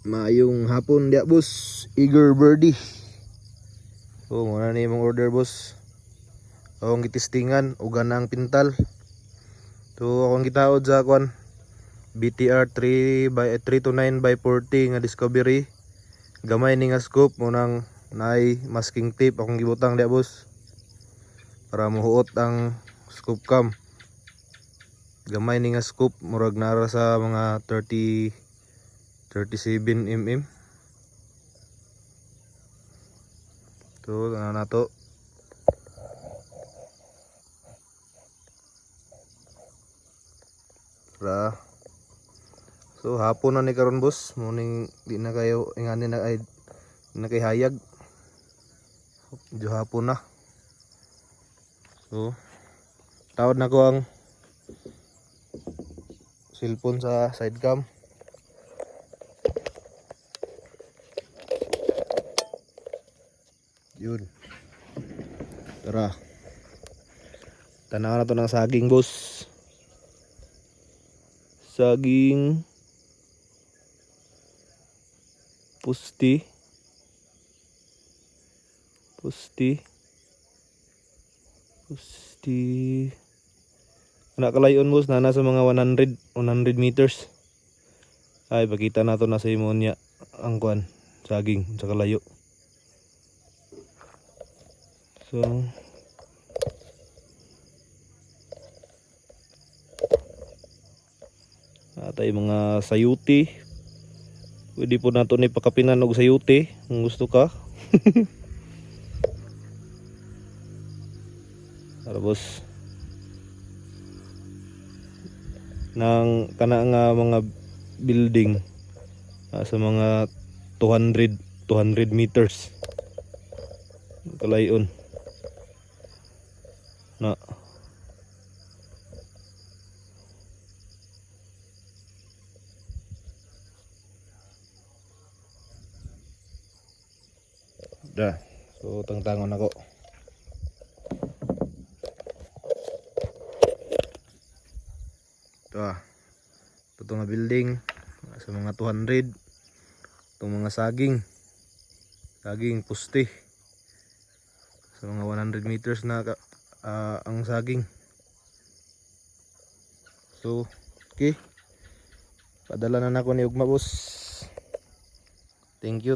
Maayong hapon dia boss, eager birdie. So muna ni mong order boss. Akong gitistingan ug ganang pintal. So akong gitaod sa kwan BTR 329/40 nga discovery. Gamay ni nga scoop munang naay masking tape akong gibutang dia boss. Para muhuot ang scoop cam. Gamay ni nga scoop murag nara sa mga 37 mm. So na to. So hapon na ni karon boss, morning di na kayo ingani na ay na kay hayag. Medyo hapon na. So tawad na ko ang cellphone sa side cam. Yun. Tara. Tanaw na to ng saging boss. Saging pusti anak kalayon boss na nasa mga 100 meters. Ay pakita na to na sa imo niya ang kwan saging sa kalayo. So atay mga sayuti. Pwede po nato ni pakapinan og sayuti kung gusto ka. Para boss. Nang kana nga mga building sa mga 200 meters. Kalayon. Na da. So tangtangon ako. Ito nga building sa mga 200. Itong mga saging puste sa mga 100 meters na ang saging. So okay, padala na nako ni ugma boss. Thank you